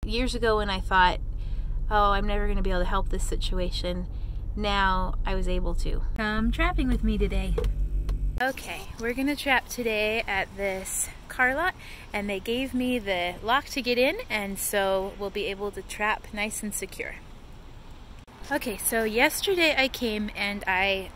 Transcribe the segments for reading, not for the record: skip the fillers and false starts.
years ago when I thought, oh, I'm never going to be able to help this situation, now I was able to. Come trapping with me today. Okay, we're gonna trap today at this car lot, and they gave me the lock to get in, and so we'll be able to trap nice and secure. Okay, so yesterday I came and I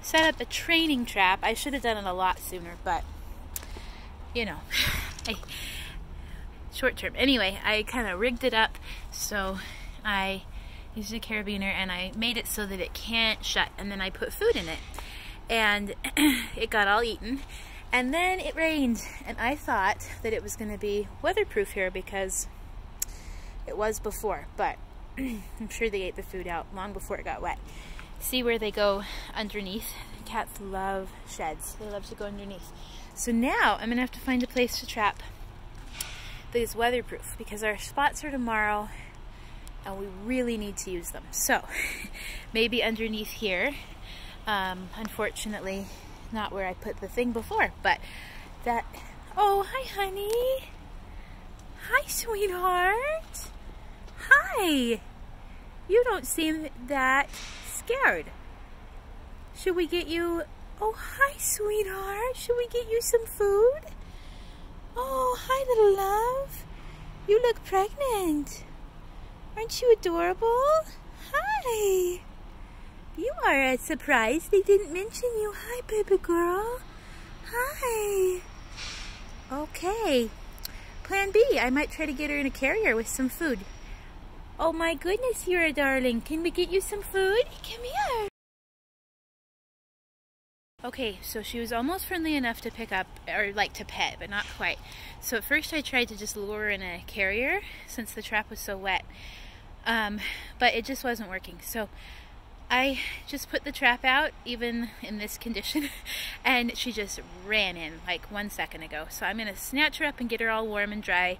set up a training trap. I should have done it a lot sooner, but you know, short term. Anyway, I kind of rigged it up, so I used a carabiner and I made it so that it can't shut, and then I put food in it. And it got all eaten, and then it rained, and I thought that it was going to be weatherproof here because it was before, but I'm sure they ate the food out long before it got wet. See where they go underneath? Cats love sheds. They love to go underneath. So now I'm going to have to find a place to trap that is weatherproof because our spots are tomorrow and we really need to use them. So maybe underneath here. Unfortunately, not where I put the thing before, but that... Oh, hi, honey. Hi, sweetheart. Hi. You don't seem that scared. Should we get you... Oh, hi, sweetheart. Should we get you some food? Oh, hi, little love. You look pregnant. Aren't you adorable? Hi. You are a surprise. They didn't mention you. Hi, baby girl. Hi. Okay. Plan B. I might try to get her in a carrier with some food. Oh my goodness, you're a darling. Can we get you some food? Come here. Okay, so she was almost friendly enough to pick up, or like to pet, but not quite. So at first I tried to just lure her in a carrier since the trap was so wet. But it just wasn't working. So I just put the trap out, even in this condition, and she just ran in like 1 second ago. So I'm going to snatch her up and get her all warm and dry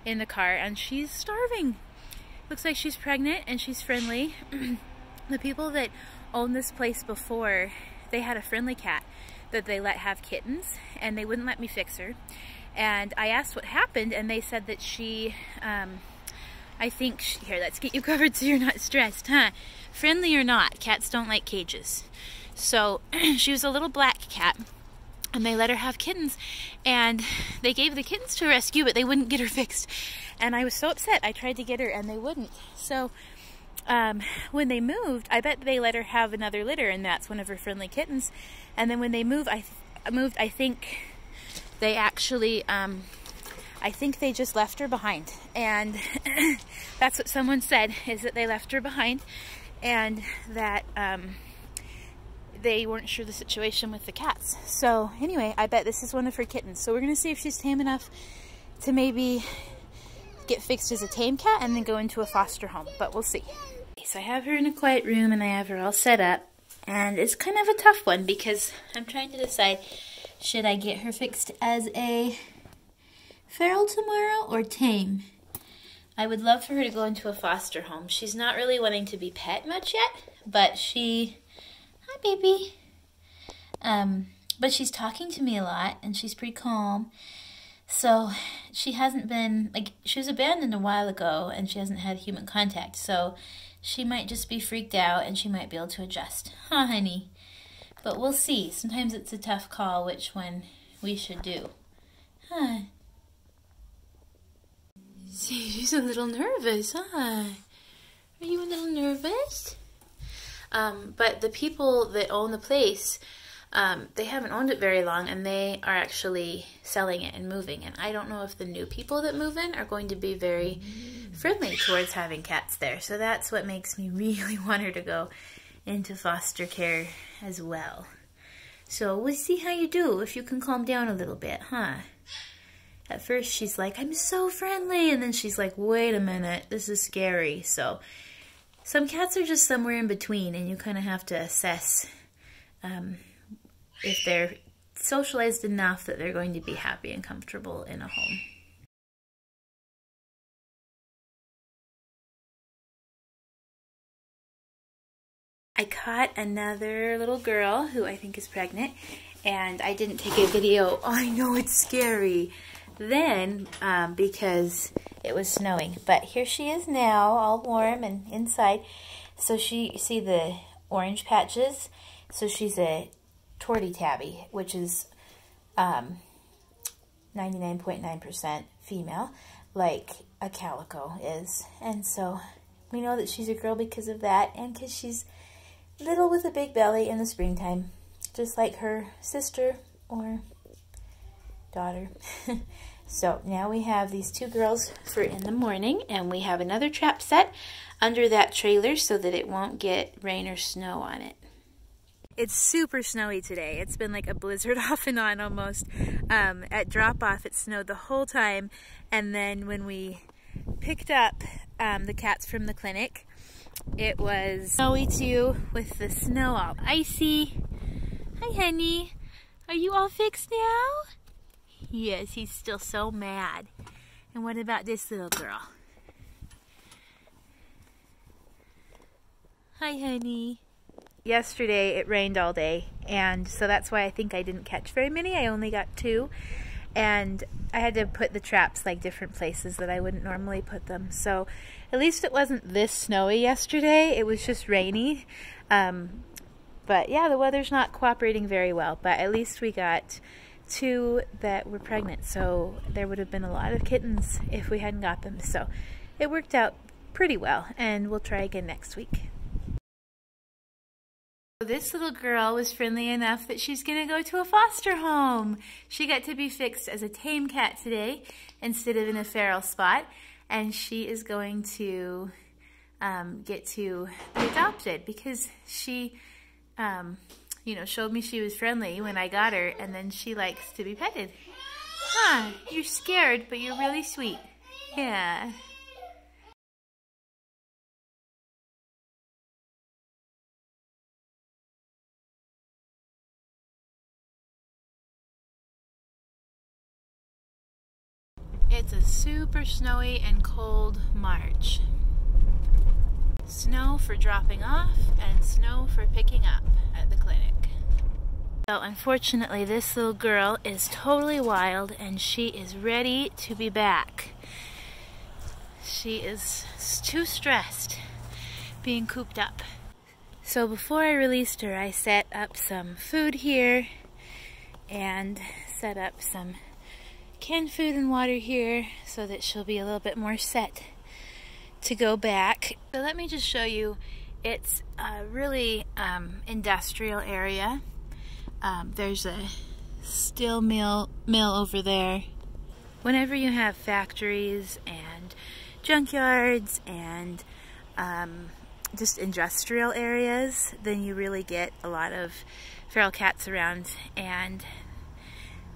in the car, and she's starving. Looks like she's pregnant and she's friendly. The people that owned this place before, they had a friendly cat that they let have kittens, and they wouldn't let me fix her. And I asked what happened, and they said that she, I think, here, let's get you covered so you're not stressed, huh? Friendly or not, cats don't like cages. So she was a little black cat, and they let her have kittens, and they gave the kittens to a rescue, but they wouldn't get her fixed. And I was so upset. I tried to get her, and they wouldn't. So when they moved, I bet they let her have another litter, and that's one of her friendly kittens. And then when they moved, I think they actually... I think they just left her behind, and that's what someone said, is that they left her behind, and that they weren't sure the situation with the cats. So anyway, I bet this is one of her kittens. So we're gonna see if she's tame enough to maybe get fixed as a tame cat and then go into a foster home, but we'll see. So I have her in a quiet room and I have her all set up, and it's kind of a tough one because I'm trying to decide, should I get her fixed as a feral tomorrow or tame? I would love for her to go into a foster home. She's not really wanting to be pet much yet, but she... Hi, baby. But she's talking to me a lot, and she's pretty calm. So she hasn't been... Like, she was abandoned a while ago, and she hasn't had human contact. So she might just be freaked out, and she might be able to adjust. Huh, honey? But we'll see. Sometimes it's a tough call which one we should do. Huh? See, she's a little nervous, huh? Are you a little nervous? But the people that own the place, they haven't owned it very long, and they are actually selling it and moving. And I don't know if the new people that move in are going to be very friendly towards having cats there. So that's what makes me really want her to go into foster care as well. So we'll see how you do, if you can calm down a little bit, huh? At first she's like, I'm so friendly, and then she's like, wait a minute, this is scary. So some cats are just somewhere in between, and you kind of have to assess if they're socialized enough that they're going to be happy and comfortable in a home. I caught another little girl who I think is pregnant, and I didn't take a video. Oh, I know it's scary. then because it was snowing. But here she is now, all warm and inside. So you see the orange patches? So she's a tortie tabby, which is 99.9% female, like a calico is. And so we know that she's a girl because of that, and because she's little with a big belly in the springtime, just like her sister or daughter. So now we have these two girls for in the morning, and we have another trap set under that trailer so that it won't get rain or snow on it. It's super snowy today. It's been like a blizzard off and on almost. At drop-off it snowed the whole time, and then when we picked up the cats from the clinic, it was snowy too, with the snow all icy. Hi honey, are you all fixed now? Yes, he's still so mad. And what about this little girl? Hi honey. Yesterday it rained all day, and so that's why I think I didn't catch very many. I only got 2, and I had to put the traps like different places that I wouldn't normally put them. So at least it wasn't this snowy yesterday. It was just rainy. But yeah, the weather's not cooperating very well, but at least we got 2 that were pregnant, so there would have been a lot of kittens if we hadn't got them. So it worked out pretty well, and we'll try again next week. This little girl was friendly enough that she's going to go to a foster home. She got to be fixed as a tame cat today instead of in a feral spot, and she is going to get to be adopted because she, you know, showed me she was friendly when I got her, and then she likes to be petted. Huh, you're scared, but you're really sweet. Yeah. It's a super snowy and cold March. Snow for dropping off and snow for picking up at the clinic. So unfortunately this little girl is totally wild, and she is ready to be back. She is too stressed being cooped up. So before I released her, I set up some food here and set up some canned food and water here so that she'll be a little bit more set to go back. So let me just show you. It's a really industrial area. There's a steel mill over there. Whenever you have factories and junkyards and just industrial areas, then you really get a lot of feral cats around, and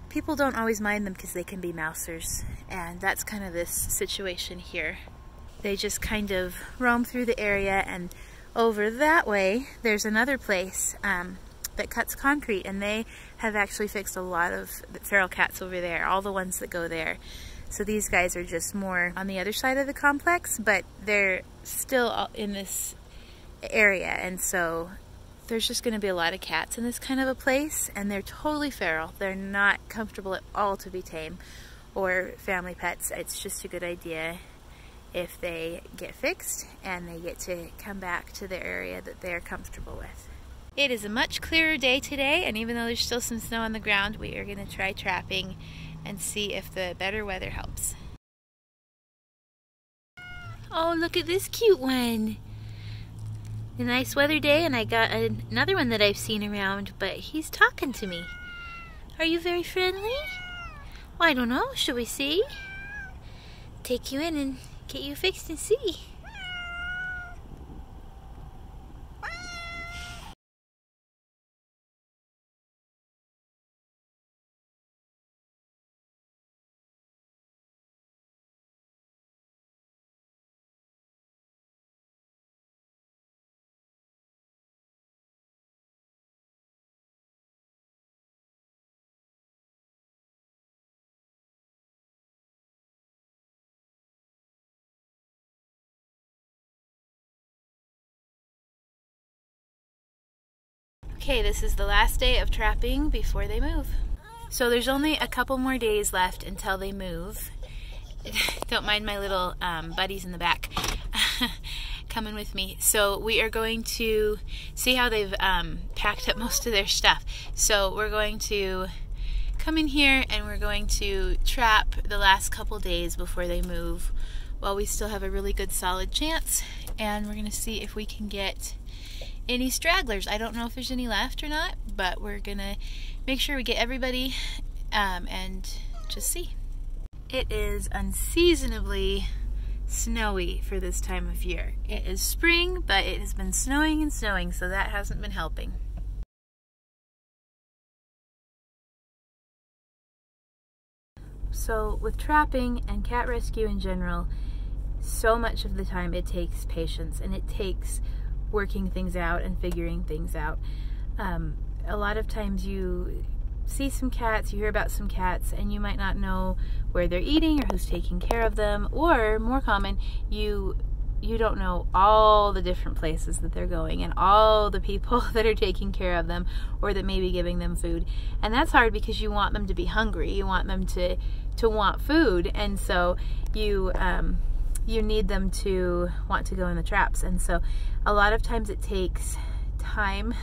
people don't always mind them because they can be mousers, and that's kind of this situation here. They just kind of roam through the area, and over that way there's another place that cuts concrete, and they have actually fixed a lot of feral cats over there, all the ones that go there. So these guys are just more on the other side of the complex, but they're still in this area, and so there's just going to be a lot of cats in this kind of a place, and they're totally feral. They're not comfortable at all to be tame or family pets. It's just a good idea if they get fixed and they get to come back to the area that they're comfortable with. It is a much clearer day today, and even though there's still some snow on the ground, we are going to try trapping and see if the better weather helps. Oh, look at this cute one. A nice weather day, and I got another one that I've seen around, but he's talking to me. Are you very friendly? Well, I don't know. Should we see? Take you in and get you fixed and see. Okay, this is the last day of trapping before they move. So there's only a couple more days left until they move. Don't mind my little buddies in the back coming with me. So we are going to see how they've packed up most of their stuff. So we're going to come in here and we're going to trap the last couple days before they move while we still have a really good solid chance, and we're going to see if we can get any stragglers. I don't know if there's any left or not, but we're going to make sure we get everybody and just see. It is unseasonably snowy for this time of year. It is spring, but it has been snowing and snowing, so that hasn't been helping. So with trapping and cat rescue in general, so much of the time it takes patience and it takes working things out and figuring things out. A lot of times you see some cats, you hear about some cats, and you might not know where they're eating or who's taking care of them, or more common, you don't know all the different places that they're going and all the people that are taking care of them or that may be giving them food. And that's hard because you want them to be hungry, you want them to want food, and so you need them to want to go in the traps. And so a lot of times it takes time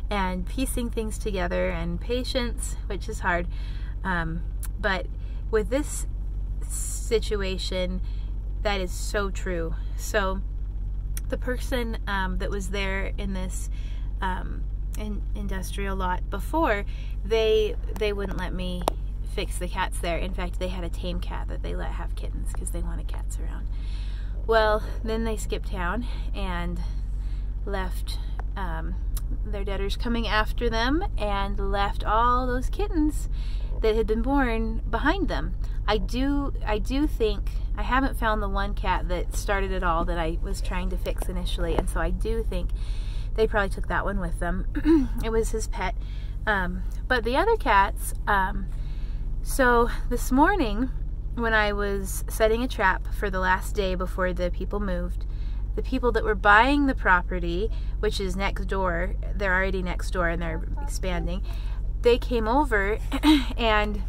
and piecing things together and patience, which is hard. But with this situation, that is so true. So the person that was there in this industrial lot before, they wouldn't let me fix the cats there. In fact, they had a tame cat that they let have kittens because they wanted cats around. Well, then they skipped town and left their debtors coming after them and left all those kittens that had been born behind them. I do think, I haven't found the one cat that started it all that I was trying to fix initially, and so I do think they probably took that one with them. It was his pet. But the other cats, so this morning when I was setting a trap for the last day before the people moved, the people that were buying the property, which is next door, they're already next door and they're expanding, they came over and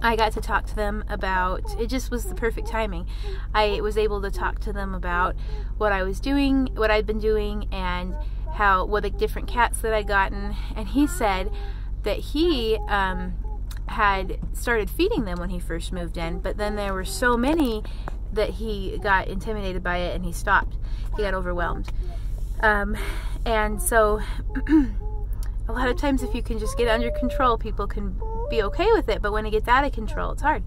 I got to talk to them about, it just was the perfect timing. I was able to talk to them about what I was doing, what I'd been doing, and what the different cats that I'd gotten. And he said that he had started feeding them when he first moved in, but then there were so many that he got intimidated by it and he stopped. He got overwhelmed. And so a lot of times if you can just get under control, people can be okay with it, but when it gets out of control, it's hard.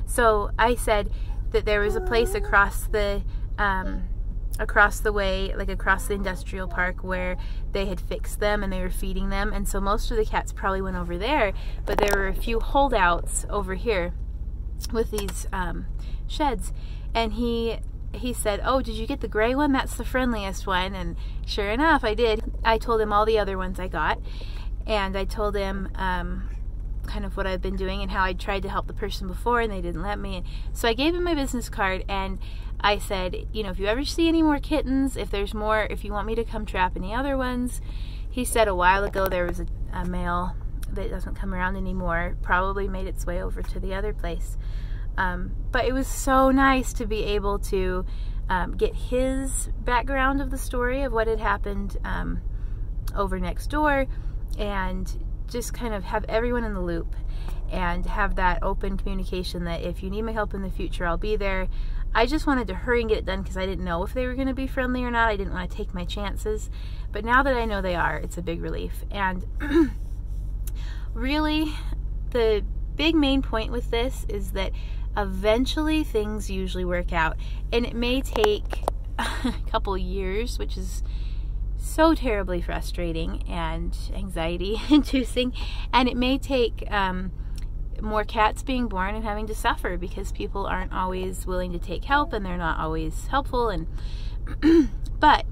So I said that there was a place across the way, like across the industrial park, where they had fixed them and they were feeding them, and so most of the cats probably went over there, but there were a few holdouts over here with these sheds. And he said, "Oh, did you get the gray one? That's the friendliest one." And sure enough, I did. I told him all the other ones I got, and I told him kind of what I've been doing and how I tried to help the person before and they didn't let me. So I gave him my business card and I said, you know, if you ever see any more kittens, if there's more, if you want me to come trap any other ones. He said a while ago there was a male that doesn't come around anymore, probably made its way over to the other place. But it was so nice to be able to get his background of the story of what had happened over next door, and just kind of have everyone in the loop and have that open communication that if you need my help in the future, I'll be there. I just wanted to hurry and get it done because I didn't know if they were going to be friendly or not. I didn't want to take my chances. But now that I know they are, it's a big relief. And really, the big main point with this is that eventually things usually work out. And it may take a couple years, which is so terribly frustrating and anxiety inducing, and it may take more cats being born and having to suffer because people aren't always willing to take help and they're not always helpful, and but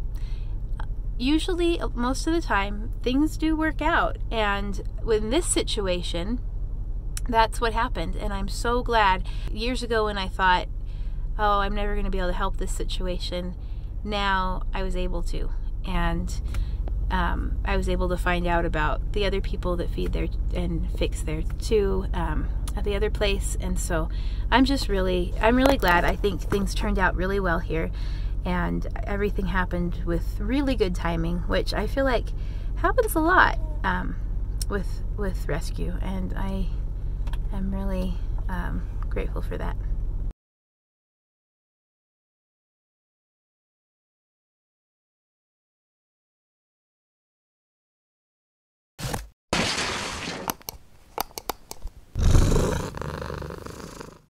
usually most of the time things do work out. And in this situation, that's what happened. And I'm so glad. Years ago when I thought, oh, I'm never going to be able to help this situation, now I was able to. And I was able to find out about the other people that feed there and fix there too, at the other place. And so I'm really glad. I think things turned out really well here, and everything happened with really good timing, which I feel like happens a lot with rescue, and I am really grateful for that.